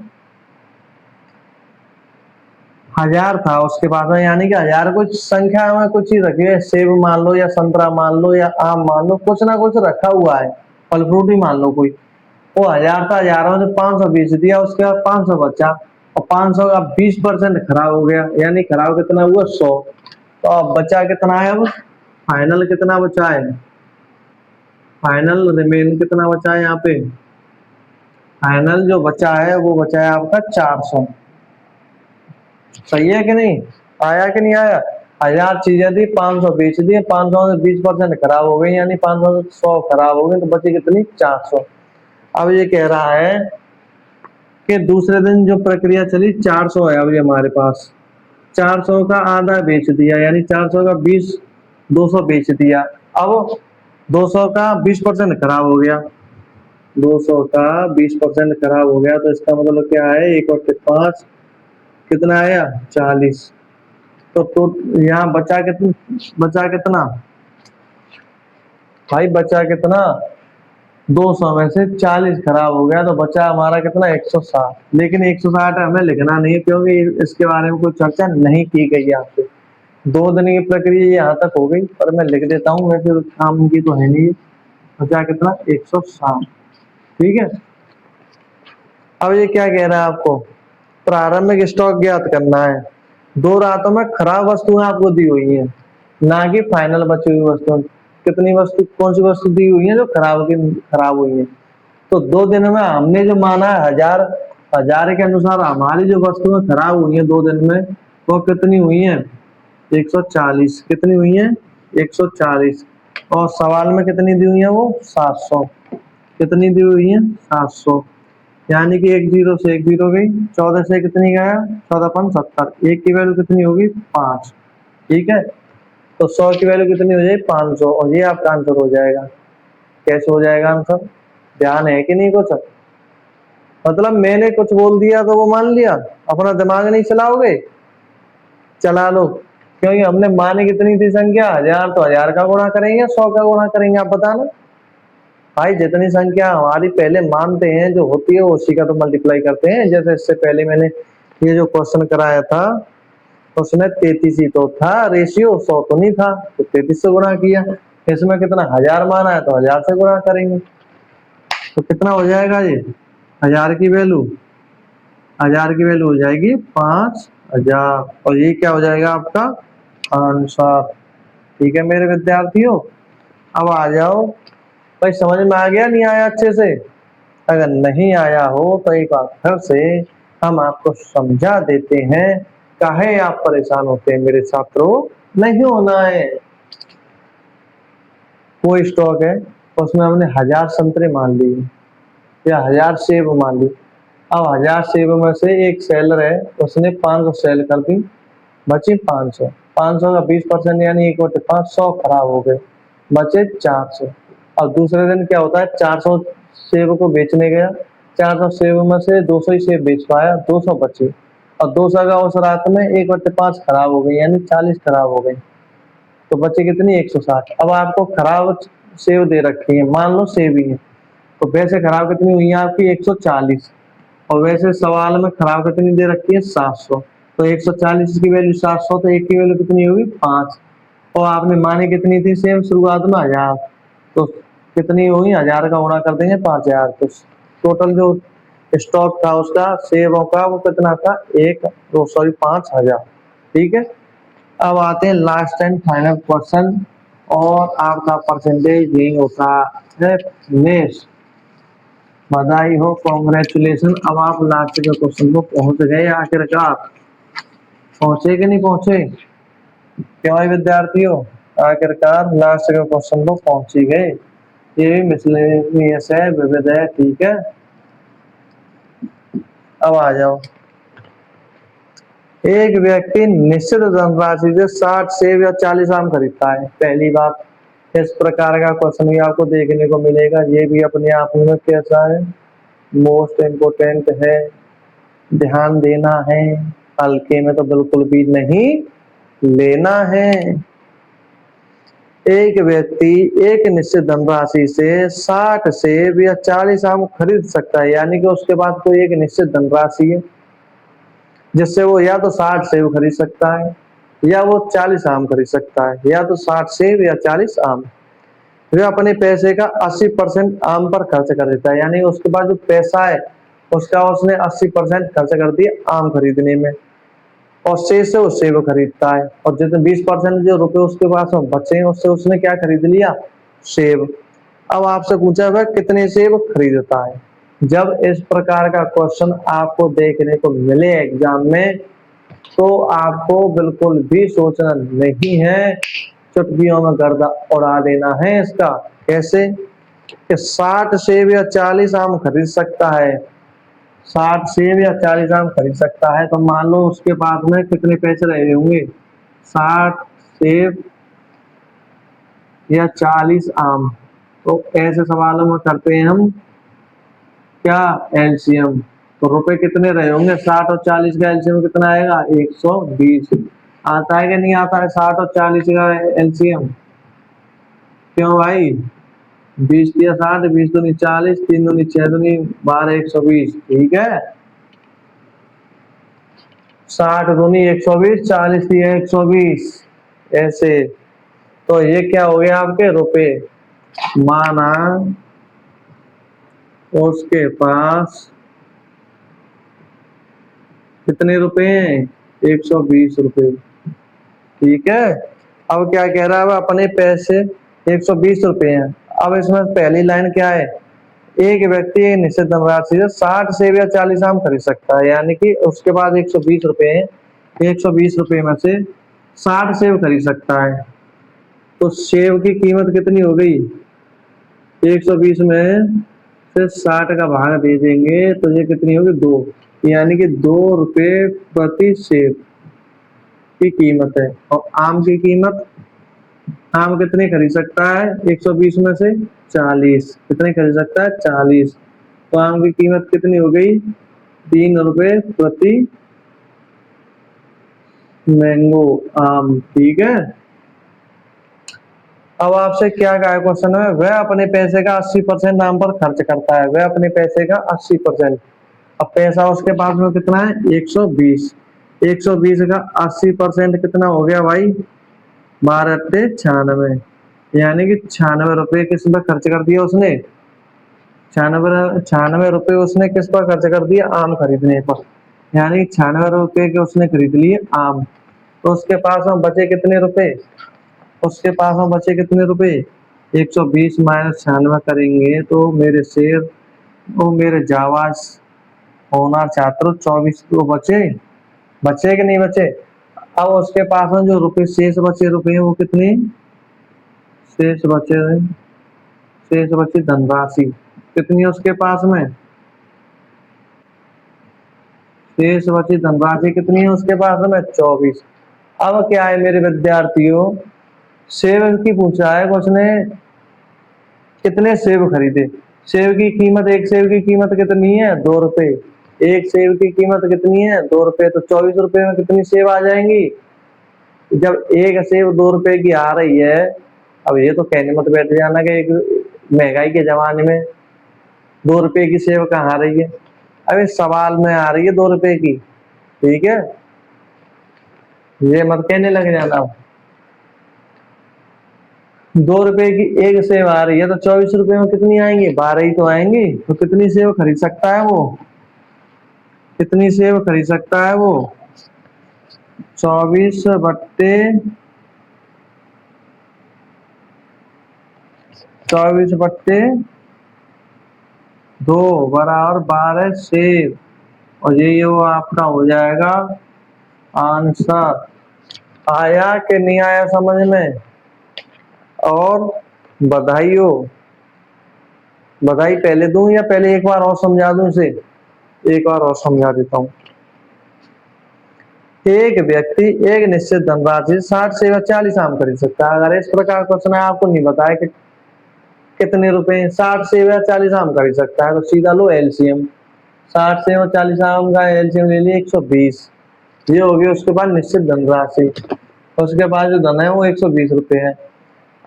1000 था उसके बाद में, यानी कि 1000 कुछ संख्या में कुछ ही रखी है, सेब मान लो या संतरा मान लो या आम मान लो, कुछ ना कुछ रखा हुआ है, फल फ्रूट ही मान लो कोई। वो 1000 था, 1000 में से 500 बेच दिया, उसके बाद 500 बचा, और 500 का 20% खराब हो गया, यानी खराब कितना हुआ? 100। तो अब बचा कितना है? अब फाइनल कितना बचा है? फाइनल रिमेन कितना बचा है? यहाँ पे फाइनल जो बचा है वो बचा है आपका 400। सही है कि नहीं? आया कि नहीं आया? 1000 चीजें थी, 500 बेच दिए, 500 में 20% खराब हो गई, यानी 500 से 100 खराब हो गई, तो बची कितनी? 400। अब ये कह रहा है कि दूसरे दिन जो प्रक्रिया चली 400 है अभी हमारे पास, 400 का आधा बेच दिया, यानी 400 का 20, 200 बेच दिया। अब 200 का 20% खराब हो गया, 200 का 20% खराब हो गया, तो इसका मतलब क्या है? 1/5 कितना आया? 40। तो यहाँ बचा कितना भाई? बचा कितना? 200 में से 40 खराब हो गया, तो बचा हमारा कितना? 160। लेकिन 160 हमें लिखना नहीं, क्योंकि इसके बारे में कोई चर्चा नहीं की गई यहाँ पे। 2 दिन की प्रक्रिया यहाँ तक हो गई, पर मैं लिख देता हूँ, वैसे काम की तो है नहीं। बचा कितना? 160। ठीक है, अब ये क्या कह रहा है आपको? प्रारंभिक स्टॉक ज्ञात करना है। 2 रातों में खराब वस्तुएं आपको दी हुई हैं, ना कि फाइनल बची हुई वस्तु। कितनी वस्तु, कौन सी वस्तु दी हुई है जो खराब हुई है? तो 2 दिन में हमने जो माना है 1000, 1000 के अनुसार हमारी जो वस्तुएं खराब हुई है 2 दिन में, वो कितनी हुई है? 140। कितनी हुई है? 140। और सवाल में कितनी दी हुई है? वो 700। कितनी दी हुई है? 700। यानी कि एक जीरो से एक जीरो गई, 14 से कितनी गया? 14×5 = 70। एक की वैल्यू कितनी होगी? 5। ठीक है, तो 100 की वैल्यू कितनी हो जाएगी? 500, और ये आपका आंसर हो जाएगा। कैसे हो जाएगा आंसर? ध्यान है कि नहीं कुछ? मतलब मैंने कुछ बोल दिया तो वो मान लिया, अपना दिमाग नहीं चलाओगे? चला लो, क्योंकि हमने माने कितनी थी संख्या? 1000, तो 1000 का गुणा करेंगे, 100 का गुणा करेंगे, आप बताना भाई। जितनी संख्या हमारी पहले मानते हैं जो होती है, उसी का तो मल्टीप्लाई करते हैं। जैसे इससे पहले मैंने ये जो क्वेश्चन कराया था उसमें 33 ही तो था रेशियो, 100 तो नहीं था, तो 33 से गुणा किया। इसमें कितना? 1000 माना है तो 1000 से गुणा करेंगे, तो कितना हो जाएगा? ये 1000 की वैल्यू हो जाएगी 5 1000। और ये क्या हो जाएगा आपका आंसर। ठीक है मेरे विद्यार्थियों, अब आ जाओ भाई, समझ में आ गया नहीं आया अच्छे से? अगर नहीं आया हो तो एक बार फिर से हम आपको समझा देते हैं। काहे आप परेशान होते हैं मेरे छात्रों? नहीं होना है। कोई स्टॉक है, उसमें हमने 1000 संतरे मान लिए या 1000 सेब मान ली। अब 1000 सेब में से एक सेलर है, उसने 500 सेल कर दी, बचे 500। 500 का 20% यानी 1/5, 100 खराब हो गए, बचे 400। और दूसरे दिन क्या होता है, 400 सेब को बेचने गया, 400 सेब में से 200 ही सेब बेच पाया, 200 बचे। और 200 का उस रात में 1/5 खराब हो गई, यानी 40 खराब हो गई, तो बचे कितनी 160। अब आपको खराब सेब दे रखी है, मान लो सेब ही है, तो वैसे खराब कितनी हुई है आपकी 140। और वैसे सवाल में खराब कितनी दे रखी है 700, तो 140 की वैल्यू 700, तो एक की वैल्यू कितनी होगी 5। और आपने मानी कितनी थी सेम शुरुआत में 1000, तो कितनी हुई 1000 का गुणा कर देंगे 5000, तो टोटल जो स्टॉक था उसका सेबों का वो कितना था, 5000। ठीक है, अब आते हैं लास्ट एंड फाइनल क्वेश्चन, और आपका परसेंटेज नहीं होता है फिनिश। बधाई हो, कॉन्ग्रेचुलेशन। अब आप लास्ट के क्वेश्चन को पहुंच गए आखिरकार। पहुंचे कि नहीं पहुंचे? क्यों भाई विद्यार्थियों, आखिरकार लास्ट के क्वेश्चन को पहुंच ही गए। ये भी मिसलेनियस है, विविध है। ठीक है, अब आ जाओ। एक व्यक्ति निश्चित धनराशि से 60 सेब या 40 आम खरीदता है। पहली बात, इस प्रकार का क्वेश्चन भी आपको देखने को मिलेगा। ये भी अपने आप में कैसा है, मोस्ट इम्पोर्टेंट है, ध्यान देना है, हल्के में तो बिल्कुल भी नहीं लेना है। एक व्यक्ति एक निश्चित धनराशि से 60 सेब या 40 आम खरीद सकता है, यानी कि उसके पास कोई एक निश्चित धनराशि है जिससे वो या तो 60 सेब खरीद सकता है या वो 40 आम खरीद सकता है, या तो 60 सेब या 40 आम। वे अपने पैसे का 80% आम पर खर्च कर देता है, यानी उसके पास जो पैसा है उसका उसने 80% खर्च कर दिया आम खरीदने में, और शेष से वो सेब खरीदता है। और जितने 20% जो रुपए उसके पास बचे हैं उससे उसने क्या खरीद लिया, सेब। अब आपसे पूछा हुआ कितने सेब खरीदता है। जब इस प्रकार का क्वेश्चन आपको देखने को मिले एग्जाम में, तो आपको बिल्कुल भी सोचना नहीं है, चुटकियों में गर्दा उड़ा देना है इसका। कैसे कि 60 सेब या 40 आम खरीद सकता है, 60 सेब या 40 आम खरीद सकता है, तो मान लो उसके पास में कितने पैसे रहे होंगे, 60 सेब या 40 आम। तो ऐसे सवालों में करते हैं हम क्या, एलसीएम। तो रुपए कितने रहे होंगे, 60 और 40 का एलसीएम कितना आएगा, 120। आता है कि नहीं आता है 60 और 40 का एलसीएम? क्यों भाई, 20 या 60, 20 दूनी 40, 3 दूनी 6 दूनी 12, 120। ठीक है, 60 दूनी 120, 40 थी 120, ऐसे। तो ये क्या हो गया आपके रुपए। माना उसके पास कितने रुपए हैं, 120 रुपए। ठीक है, अब क्या कह रहा है, अपने पैसे 120 रुपए हैं। अब इसमें पहली लाइन क्या है, एक व्यक्ति एक निश्चित धनराशि से 60 सेब या 40 आम खरीद सकता है, यानी कि उसके पास 120 रुपए हैं, 120 रुपए में से 60 सेब खरीद सकता है। तो सेब की कीमत कितनी हो गई, 120 में से 60 का भाग दे देंगे तो ये कितनी होगी 2, यानी कि 2 रुपए प्रति सेब की कीमत है। और आम की कीमत, आम कितने खरीद सकता है 120 में से 40, कितने खरीद सकता है 40, तो आम की कीमत कितनी हो गई 3 रुपए प्रति मैंगो आम। ठीक है, अब आपसे क्या कहा है क्वेश्चन में, वह अपने पैसे का 80% आम पर खर्च करता है, वह अपने पैसे का 80%। अब पैसा उसके पास में कितना है 120, 120 का 80% कितना हो गया भाई, 12×96, यानी कि 96 रुपए किस पर खर्च कर दिया उसने, 96 रुपए उसने किस पर खर्च कर दिया, आम खरीदने पर। यानी 96 रुपए के उसने खरीद लिए आम। तो उसके पास में बचे कितने रुपए? उसके पास में बचे कितने रुपए? 120 माइनस 96 करेंगे तो मेरे शेर, वो मेरे जावाज होना छात्र 24 तो बचे। बचे कि नहीं बचे? अब उसके पास में जो रुपए शेष बचे रुपए हैं वो कितने? शेष बचे, शेष बची धनराशि कितनी है उसके पास में? शेष बची धनराशि कितनी है उसके पास में? 24। अब क्या है मेरे विद्यार्थियों, सेब की पूछा है उसने, कितने सेब खरीदे? सेब की कीमत, एक सेब की कीमत कितनी है? 2 रुपए। एक सेब की कीमत कितनी है? 2 रुपए। तो 24 रुपए में कितनी सेब आ जाएंगी? जब एक सेब 2 रुपए की आ रही है, अब ये तो कहने मत बैठ जाना कि एक महंगाई के जमाने में 2 रुपए की सेब कहाँ आ रही है। अबे सवाल में आ रही है 2 रुपए की, ठीक है, ये मत कहने लग जाना। 2 रुपए की एक सेब आ रही है तो 24 रुपए में कितनी आएंगी? 12 ही तो आएंगी। तो कितनी सेब खरीद सकता है वो? कितनी सेब खरीद सकता है वो? 24 बट्टे 24/2 बराबर 12 सेब। और ये वो आपका हो जाएगा आंसर। आया कि नहीं आया समझ में? और बधाई हो। बधाई पहले दूं या पहले एक बार और समझा दूं इसे? एक बार और समझा देता हूं। एक व्यक्ति एक निश्चित धनराशि 60 से 40 आम खरीद सकता है। अगर इस प्रकार क्वेश्चन है, आपको नहीं बताया कि कितने रुपए 60 से 40 आम खरीद सकता है, तो सीधा लो एलसीएम। 60 से 40 आम का एलसीएम ले लिए 120। ये हो गई उसके बाद निश्चित धनराशि। उसके बाद जो धन है वो 120 रुपए है।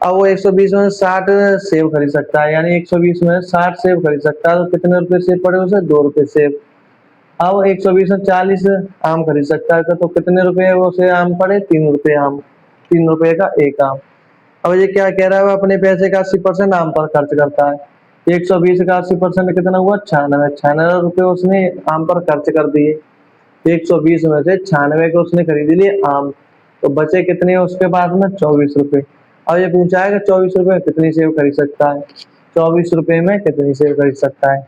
अब वो 120 में 60 सेब खरीद सकता है, यानी 120 में 60 सेब खरीद सकता है, तो कितने रुपए सेब पड़े उसे? 2 रुपए सेब। अब 120 में 40 आम खरीद सकता है, तो कितने रुपए वो से आम पड़े? 3 रुपए आम। 3 रुपए का एक आम। अब ये क्या कह रहा है? वो अपने पैसे का 80% आम पर खर्च करता है। 120 का 80% कितना हुआ? 96। 96 रुपए उसने आम पर खर्च कर दिए। 120 में से 96 के उसने खरीद लिए आम, तो बचे कितने उसके पास में? 24 रुपए। अब ये पूछा है कि 24 रुपए में कितनी सेब खरीद सकता है? 24 रुपए में कितनी सेब खरीद सकता है?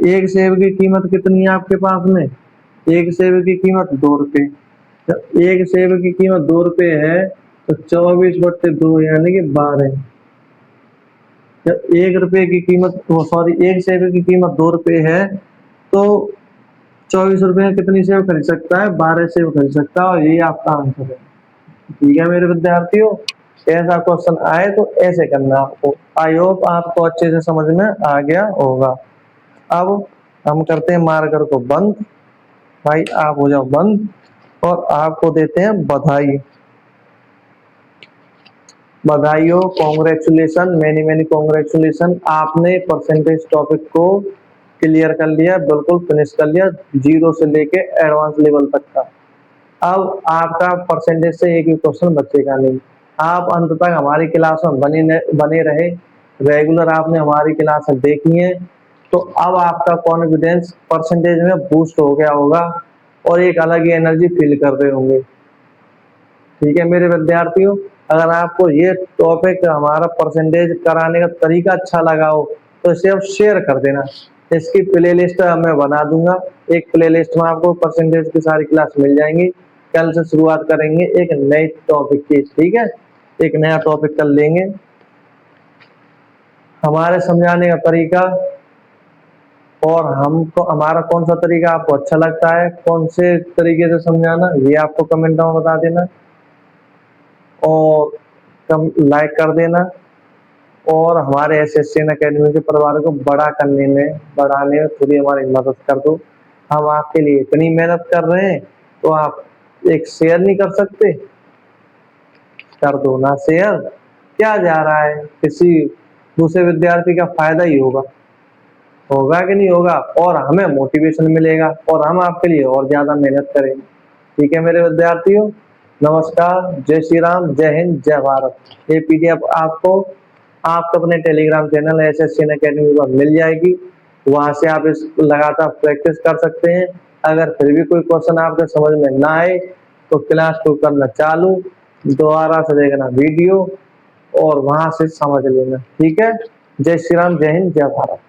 एक सेब की कीमत कितनी है आपके पास में? एक सेब की कीमत 2 रुपए। जब एक सेब की कीमत 2 रुपए है तो 24/2 यानी कि 12। जब 1 रुपए की कीमत, सॉरी, एक सेब की कीमत 2 रुपए है तो 24 रुपए में कितनी सेब खरीद सकता है? 12 सेब खरीद सकता है। और यही आपका आंसर है। ठीक है मेरे विद्यार्थियों, ऐसा क्वेश्चन आए तो ऐसे करना आपको। आई होप आपको अच्छे से समझ में आ गया होगा। अब हम करते हैं मार्कर को बंद। भाई आप हो जाओ बंद और आपको देते हैं बधाई। बधाई हो, कॉन्ग्रेचुलेशन, मैनी मैनी कॉन्ग्रेचुलेशन। आपने परसेंटेज टॉपिक को क्लियर कर लिया, बिल्कुल फिनिश कर लिया, 0 से लेके एडवांस लेवल तक का। अब आपका परसेंटेज से एक भी क्वेश्चन बचेगा नहीं। आप अंत तक हमारी क्लास में बने रहे, रेगुलर आपने हमारी क्लास देखी है, तो अब आपका कॉन्फिडेंस परसेंटेज में बूस्ट हो गया होगा और एक अलग ही एनर्जी फील कर रहे होंगे। ठीक है मेरे विद्यार्थियों, अगर आपको ये टॉपिक हमारा परसेंटेज कराने का तरीका अच्छा लगा हो तो इसे आप शेयर कर देना। इसकी प्लेलिस्ट मैं बना दूंगा। एक प्लेलिस्ट में आपको परसेंटेज की सारी क्लास मिल जाएंगी। कल से शुरुआत करेंगे एक नए टॉपिक की, ठीक है, एक नया टॉपिक कर लेंगे। हमारे समझाने का तरीका और हमको हमारा कौन सा तरीका आपको अच्छा लगता है, कौन से तरीके से समझाना, ये आपको कमेंट में बता देना और कम लाइक कर देना। और हमारे एसएससीएन अकेडमी के परिवार को बढ़ाने में थोड़ी हमारी मदद कर दो। हम आपके लिए इतनी मेहनत कर रहे हैं तो आप एक शेयर नहीं कर सकते? कर दो ना शेयर, क्या जा रहा है, किसी दूसरे विद्यार्थी का फायदा ही होगा। होगा कि नहीं होगा? और हमें मोटिवेशन मिलेगा और हम आपके लिए और ज्यादा मेहनत करेंगे। ठीक है मेरे विद्यार्थियों, नमस्कार, जय श्री राम, जय हिंद, जय भारत। ये पीडीएफ आपको अपने टेलीग्राम चैनल एसएससीएन अकेडमी पर मिल जाएगी। वहां से आप इस लगातार प्रैक्टिस कर सकते हैं। अगर फिर भी कोई क्वेश्चन आपके समझ में ना आए तो क्लास 2 करना चालू, दोबारा से देखना वीडियो और वहां से समझ लेना। ठीक है, जय श्री राम, जय हिंद, जय भारत।